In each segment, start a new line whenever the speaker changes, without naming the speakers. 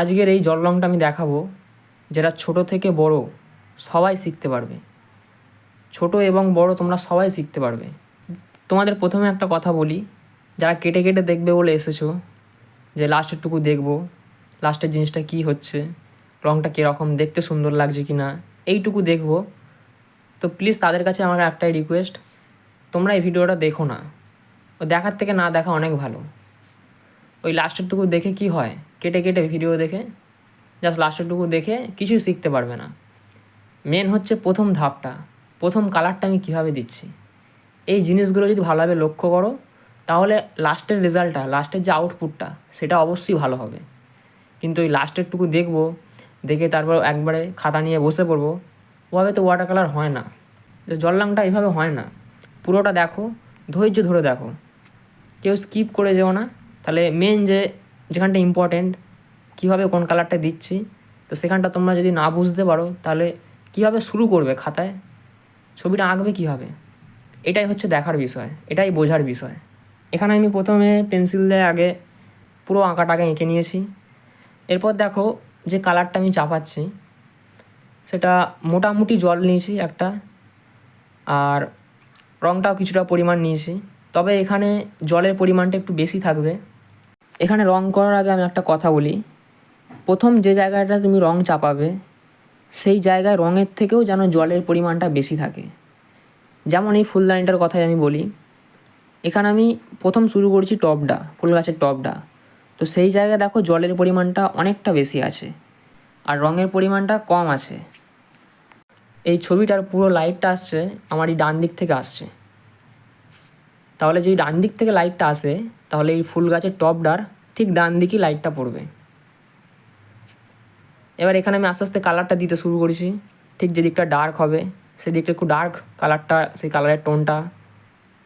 আজকের এই জল রঙটা আমি দেখাবো, যেটা ছোট থেকে বড় সবাই শিখতে পারবে। ছোট এবং বড় তোমরা সবাই শিখতে পারবে। তোমাদের প্রথমে একটা কথা বলি, যারা কেটে কেটে দেখবে বলে এসেছো, যে লাস্টেরটুকু দেখবো, লাস্টের জিনিসটা কি হচ্ছে, রঙটা কীরকম দেখতে সুন্দর লাগছে কি না, এইটুকু দেখবো। তো প্লিজ তাদের কাছে আমার একটাই রিকোয়েস্ট, তোমরা এই ভিডিওটা দেখো না। ও দেখার থেকে না দেখা অনেক ভালো। ওই লাস্টেরটুকু দেখে কি হয়, কেটে কেটে ভিডিও দেখে জাস্ট লাস্টেরটুকু দেখে কিছুই শিখতে পারবে না। মেন হচ্ছে প্রথম ধাপটা, প্রথম কালারটা আমি কীভাবে দিচ্ছি, এই জিনিসগুলো যদি ভালোভাবে লক্ষ্য করো তাহলে লাস্টের রেজাল্টটা, লাস্টের যে আউটপুটটা সেটা অবশ্যই ভালো হবে। কিন্তু ওই লাস্টেরটুকু দেখবো, দেখে তারপর একবারে খাতা নিয়ে বসে পড়বো, ওভাবে তো ওয়াটার কালার হয় না। জল রঙটা এইভাবে হয় না। পুরোটা দেখো, ধৈর্য ধরে দেখো, কেউ স্কিপ করে যেও না। তাহলে মেন যেখানটা ইম্পর্টেন্ট, কীভাবে কোন কালারটা দিচ্ছি, তো সেখানটা তোমরা যদি না বুঝতে পারো তাহলে কীভাবে শুরু করবে, খাতায় ছবিটা আঁকবে কীভাবে, এটাই হচ্ছে দেখার বিষয়, এটাই বোঝার বিষয়। এখানে আমি প্রথমে পেন্সিল দিয়ে আগে পুরো আঁকাটাকে এঁকে নিয়েছি। এরপর দেখো যে কালারটা আমি চাপাচ্ছি সেটা মোটামুটি জল নিয়েছি একটা, আর রঙটাও কিছুটা পরিমাণ নিয়েছি। তবে এখানে জলের পরিমাণটা একটু বেশি থাকবে। এখানে রং করার আগে আমি একটা কথা বলি, প্রথম যে জায়গাটা তুমি রং চাপাবে সেই জায়গায় রঙের থেকেও যেন জলের পরিমাণটা বেশি থাকে। যেমন এই ফুলদানিটার কথাই আমি বলি, এখানে আমি প্রথম শুরু করছি টবটা, ফুল গাছের টবটা, তো সেই জায়গায় দেখো জলের পরিমাণটা অনেকটা বেশি আছে আর রঙের পরিমাণটা কম আছে। এই ছবিটার পুরো লাইটটা আসছে আমার এই ডান দিক থেকে আসছে, তাহলে যদি ডান দিক থেকে লাইটটা আসে তাহলে এই ফুল গাছের টবটার ঠিক ডান দিকেই লাইটটা পড়বে। এবার এখানে আমি আস্তে আস্তে কালারটা দিতে শুরু করেছি। ঠিক যে দিকটা ডার্ক হবে সেই দিকটা একটু ডার্ক কালারটা, সেই কালারের টোনটা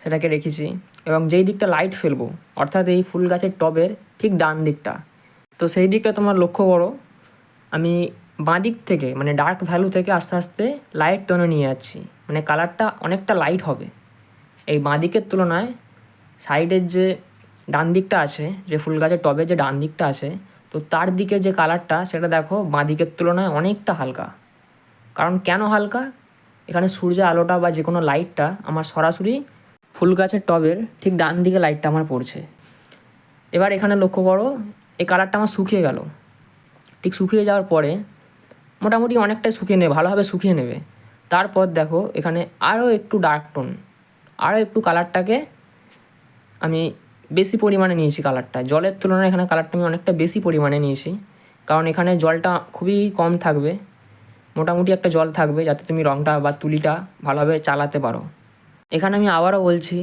সেটাকে রেখেছি। এবং যেই দিকটা লাইট ফেলবো, অর্থাৎ এই ফুল গাছের টবের ঠিক ডান দিকটা, তো সেই দিকটা তোমরা লক্ষ্য করো, আমি বাঁ দিক থেকে মানে ডার্ক ভ্যালু থেকে আস্তে আস্তে লাইট টোনে নিয়ে যাচ্ছি, মানে কালারটা অনেকটা লাইট হবে। এই বাঁ দিকের তুলনায় সাইডের যে ডান দিকটা আছে, যে ফুল গাছের টবের যে ডান দিকটা আছে, তো তার দিকে যে কালারটা সেটা দেখো বাঁ দিকের তুলনায় অনেকটা হালকা। কারণ কেন হালকা, এখানে সূর্যের আলোটা বা যে কোনো লাইটটা আমার সরাসরি ফুল গাছের টবের ঠিক ডান দিকে লাইটটা আমার পড়ছে। এবার এখানে লক্ষ্য করো, এই কালারটা আমার শুকিয়ে গেল। ঠিক শুকিয়ে যাওয়ার পরে মোটামুটি অনেকটাই শুকিয়ে নেবে, ভালোভাবে শুকিয়ে নেবে। তারপর দেখো এখানে আরও একটু ডার্ক টোন, আরও একটু কালারটাকে আমি বেশি পরিমাণে নিয়েছি। কালারটা জলের তুলনায় এখানে কালারটা আমি অনেকটা বেশি পরিমাণে নিয়েছি, কারণ এখানে জলটা খুবই কম থাকবে, মোটামুটি একটা জল থাকবে যাতে তুমি রঙটা বা তুলিটা ভালোভাবে চালাতে পারো। এখানে আমি আবারও বলছি,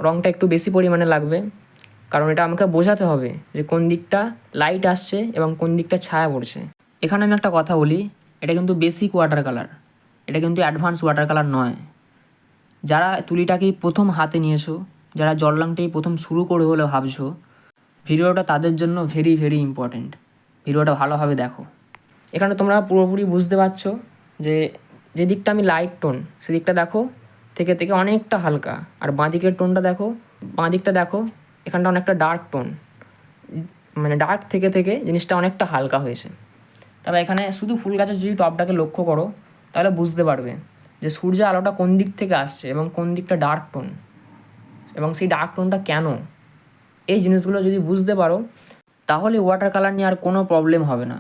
রঙটা একটু বেশি পরিমাণে লাগবে, কারণ এটা আমাকে বোঝাতে হবে যে কোন দিকটা লাইট আসছে এবং কোন দিকটা ছায়া পড়ছে। এখানে আমি একটা কথা বলি, এটা কিন্তু বেসিক ওয়াটার কালার, এটা কিন্তু অ্যাডভান্স ওয়াটার কালার নয়। যারা তুলিটাকেই প্রথম হাতে নিয়েছো, যারা জল রঙটাই প্রথম শুরু করে বলে ভাবছো, ভিডিওটা তাদের জন্য ভেরি ভেরি ইম্পর্ট্যান্ট। ভিডিওটা ভালোভাবে দেখো। এখানে তোমরা পুরোপুরি বুঝতে পারছো যে যে দিকটা আমি লাইট টোন সেদিকটা দেখো থেকে থেকে অনেকটা হালকা, আর বাঁ দিকের টোনটা দেখো, বাঁ দিকটা দেখো এখানটা অনেকটা ডার্ক টোন, মানে ডার্ক থেকে থেকে জিনিসটা অনেকটা হালকা হয়েছে। তবে এখানে শুধু ফুল গাছের যদি টপটাকে লক্ষ্য করো তাহলে বুঝতে পারবে যে সূর্যের আলোটা কোন দিক থেকে আসছে এবং কোন দিকটা ডার্ক টোন, এবং সেই ডার্ক টোনটা কেন। এই জিনিসগুলো যদি বুঝতে পারো তাহলে ওয়াটার কালার নিয়ে আর কোনো প্রবলেম হবে না।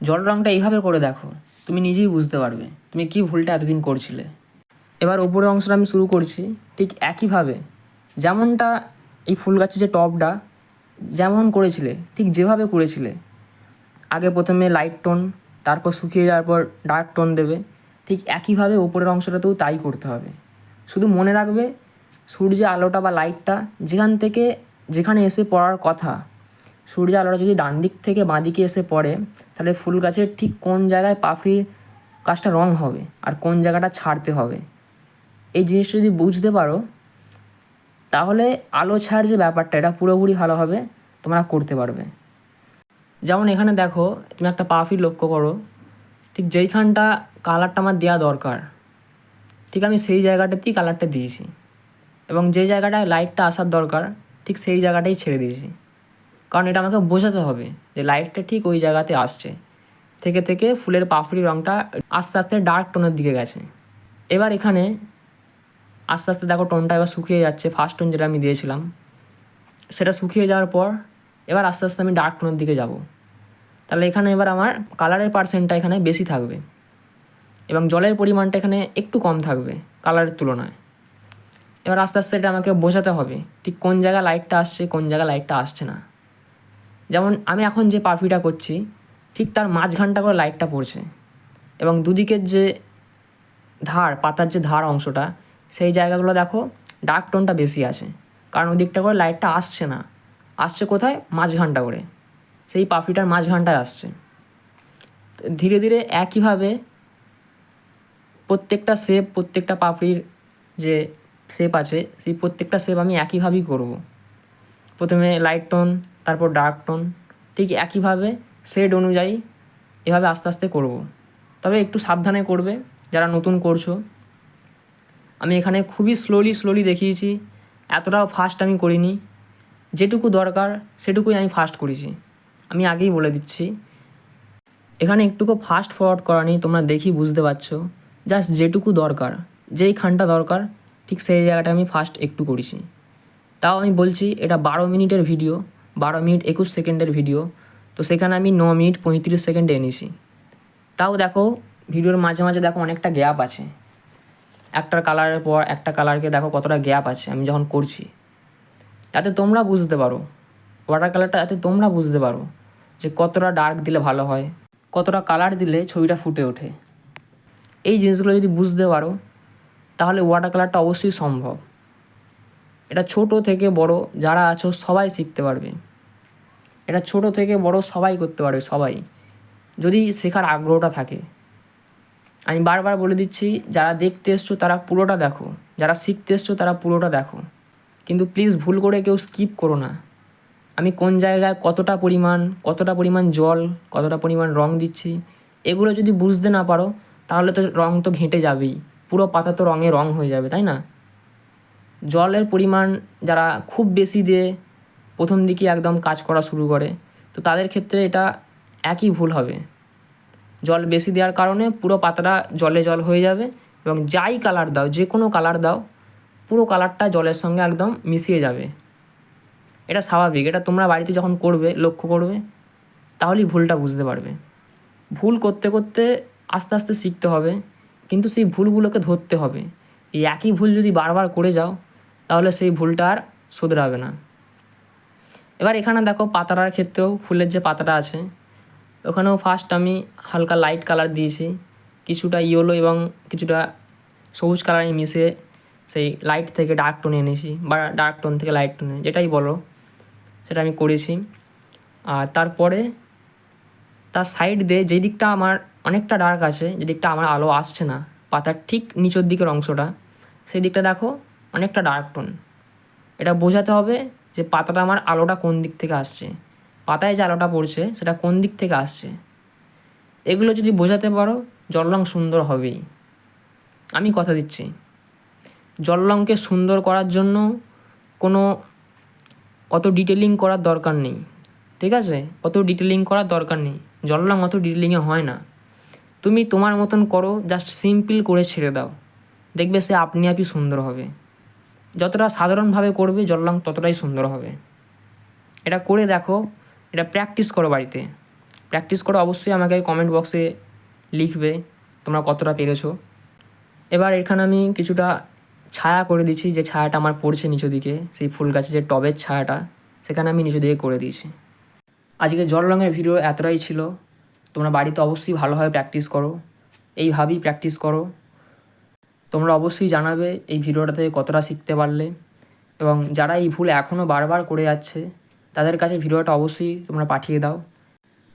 জল রঙটা এইভাবে করে দেখো, তুমি নিজেই বুঝতে পারবে তুমি কী ভুলটা এতদিন করছিলে। এবার ওপরের অংশটা আমি শুরু করছি ঠিক একইভাবে, যেমনটা এই ফুল গাছের যে টপটা যেমন করেছিলে ঠিক যেভাবে করেছিলে। আগে প্রথমে লাইট টোন, তারপর শুকিয়ে যাওয়ার পর ডার্ক টোন দেবে, ঠিক একইভাবে ওপরের অংশটাতেও তাই করতে হবে। শুধু মনে রাখবে সূর্যের আলোটা বা লাইটটা যেখান থেকে যেখানে এসে পড়ার কথা, সূর্যের আলোটা যদি ডান দিক থেকে বাঁ দিকে এসে পড়ে তাহলে ফুল গাছের ঠিক কোন জায়গায় পাপড়ির গাছটা রং হবে আর কোন জায়গাটা ছাড়তে হবে। এই জিনিসটা যদি বুঝতে পারো তাহলে আলো ছাড় যে ব্যাপারটা এটা পুরোপুরি ভালোভাবে তোমরা করতে পারবে। যেমন এখানে দেখো তুমি একটা পাপড়ি লক্ষ্য করো, ঠিক যেইখানটা কালারটা আমার দেওয়া দরকার ঠিক আমি সেই জায়গাটাতেই কালারটা দিয়েছি, এবং যে জায়গাটায় লাইটটা আসার দরকার ঠিক সেই জায়গাটাই ছেড়ে দিয়েছি। কারণ এটা আমাকে বোঝাতে হবে যে লাইটটা ঠিক ওই জায়গাতে আসছে। থেকে থেকে ফুলের পাপড়ি রঙটা আস্তে আস্তে ডার্ক টোনের দিকে গেছে। এবার এখানে আস্তে আস্তে দেখো টোনটা এবার শুকিয়ে যাচ্ছে। ফার্স্ট টোন যেটা আমি দিয়েছিলাম সেটা শুকিয়ে যাওয়ার পর এবার আস্তে আস্তে আমি ডার্ক টোনের দিকে যাব। তাহলে এখানে এবার আমার কালারের পার্সেন্টটা এখানে বেশি থাকবে এবং জলের পরিমাণটা এখানে একটু কম থাকবে কালারের তুলনায়। এবার আস্তে আস্তে এটা আমাকে বোঝাতে হবে ঠিক কোন জায়গায় লাইটটা আসছে, কোন জায়গায় লাইটটা আসছে না। যেমন আমি এখন যে পাপড়িটা করছি ঠিক তার মাঝখানটা করে লাইটটা পড়ছে এবং দুদিকের যে ধার, পাতার যে ধার অংশটা, সেই জায়গাগুলো দেখো ডার্ক টোনটা বেশি আছে, কারণ ওই দিকটা করে লাইটটা আসছে না, আসছে কোথায়, মাঝখানটা করে, সেই পাপড়িটার মাঝখানটায় আসছে। ধীরে ধীরে একইভাবে প্রত্যেকটা শেপ, প্রত্যেকটা পাপড়ির যে শেপ আছে সেই প্রত্যেকটা শেপ আমি একইভাবেই করব। প্রথমে লাইট টোন, তারপর ডার্ক টোন, ঠিক একইভাবে শেড অনুযায়ী এভাবে আস্তে আস্তে করব। তবে একটু সাবধানে করবে যারা নতুন করছো। আমি এখানে খুবই স্লোলি দেখিয়েছি, এতটাও ফাস্ট আমি করিনি। যেটুকু দরকার সেটুকুই আমি ফাস্ট করেছি, আমি আগেই বলে দিচ্ছি। এখানে একটুকু ফাস্ট ফরওয়ার্ড করা নেই, তোমরা দেখি বুঝতে পারছো। জাস্ট যেটুকু দরকার, যেইখানটা দরকার ঠিক সেই জায়গাটা আমি ফাস্ট একটু করেছি। তাও আমি বলছি এটা 12 মিনিটের ভিডিও, 12 মিনিট 21 সেকেন্ডের ভিডিও, তো সেখানে আমি 9 মিনিট 35 সেকেন্ডে এনেছি। তাও দেখো ভিডিওর মাঝে মাঝে দেখো অনেকটা গ্যাপ আছে, একটার কালারের পর একটা কালারকে দেখো কতটা গ্যাপ আছে আমি যখন করছি। যাতে তোমরা বুঝতে পারো ওয়াটার কালারটা, যাতে তোমরা বুঝতে পারো যে কতটা ডার্ক দিলে ভালো হয়, কতটা কালার দিলে ছবিটা ফুটে ওঠে। এই জিনিসগুলো যদি বুঝতে পারো তাহলে ওয়াটার কালারটা অবশ্যই সম্ভব। এটা ছোট থেকে বড় যারা আছো সবাই শিখতে পারবে, এটা ছোট থেকে বড় সবাই করতে পারবে, সবাই, যদি শেখার আগ্রহটা থাকে। আমি বারবার বলে দিচ্ছি, যারা দেখতে এসছো তারা পুরোটা দেখো, যারা শিখতে এসছো তারা পুরোটা দেখো, কিন্তু প্লিজ ভুল করে কেউ স্কিপ করো না। আমি কোন জায়গায় কতটা পরিমাণ জল, কতটা পরিমাণ রং দিচ্ছি, এগুলো যদি বুঝতে না পারো তাহলে তো রং তো ঘেঁটে যাবেই, পুরো পাতা তো রং হয়ে যাবে, তাই না? জলের পরিমাণ যারা খুব বেশি দিয়ে প্রথম দিকে একদম কাজ করা শুরু করে, তো তাদের ক্ষেত্রে এটা একই ভুল হবে। জল বেশি দেওয়ার কারণে পুরো পাতাটা জল হয়ে যাবে এবং যাই কালার দাও, যে কোনো কালার দাও, পুরো কালারটা জলের সঙ্গে একদম মিশিয়ে যাবে। এটা স্বাভাবিক, এটা তোমরা বাড়িতে যখন করবে, লক্ষ্য করবে, তাহলেই ভুলটা বুঝতে পারবে। ভুল করতে করতে আস্তে আস্তে শিখতে হবে, কিন্তু সেই ভুলগুলোকে ধরতে হবে। এই একই ভুল যদি বারবার করে যাও তাহলে সেই ভুলটা আর শোধরাবে না। এবার এখানে দেখো পাতাটার ক্ষেত্রেও, ফুলের যে পাতাটা আছে ওখানেও ফার্স্ট আমি হালকা লাইট কালার দিয়েছি, কিছুটা ইয়েলো এবং কিছুটা সবুজ কালার মিশিয়ে সেই লাইট থেকে ডার্ক টোনে এনেছি, বা ডার্ক টোন থেকে লাইট টোনে, যেটাই বলো সেটা আমি করেছি। আর তারপরে তার সাইড দিয়ে যেই দিকটা আমার অনেকটা ডার্ক আছে, যে দিকটা আমার আলো আসছে না, পাতার ঠিক নিচের দিকের অংশটা, সেই দিকটা দেখো অনেকটা ডার্ক টোন। এটা বোঝাতে হবে যে পাতাটা আমার আলোটা কোন দিক থেকে আসছে, পাতায় যে আলোটা পড়ছে সেটা কোন দিক থেকে আসছে। এগুলো যদি বোঝাতে পারো জল রং সুন্দর হবেই, আমি কথা দিচ্ছি। জল রংকে সুন্দর করার জন্য কোনো অত ডিটেলিং করার দরকার নেই, ঠিক আছে? অত ডিটেলিং করার দরকার নেই, জল রং অত ডিটেলিংয়ে হয় না। তুমি তোমার মতন করো, জাস্ট সিম্পল করে ছেড়ে দাও, দেখবে সে আপনি আপনি সুন্দর হবে। যতটা সাধারণভাবে করবে জল রং ততটাই সুন্দর হবে। এটা করে দেখো, এটা প্র্যাকটিস করো বাড়িতে, প্র্যাকটিস করো। অবশ্যই আমাকে কমেন্ট বক্সে লিখবে তোমরা কতটা পেরেছো। এবার এখানে আমি কিছুটা ছায়া করে দিচ্ছি, যে ছায়াটা আমার পড়ছে নিচু দিকে, সেই ফুল গাছের যে টবের ছায়াটা, সেখানে আমি নিচু দিকে করে দিয়েছি। আজকে জল রঙের ভিডিও এতটাই ছিল। তোমরা বাড়িতে অবশ্যই ভালোভাবে প্র্যাকটিস করো, এইভাবেই প্র্যাকটিস করো। তোমরা অবশ্যই জানাবে এই ভিডিওটা থেকে কতটা শিখতে পারলে, এবং যারা এই ভুল এখনও বারবার করে যাচ্ছে তাদের কাছে ভিডিওটা অবশ্যই তোমরা পাঠিয়ে দাও।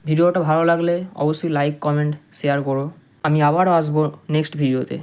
ভিডিওটা ভালো লাগলে অবশ্যই লাইক, কমেন্ট, শেয়ার করো। আমি আবারও আসবো নেক্সট ভিডিওতে।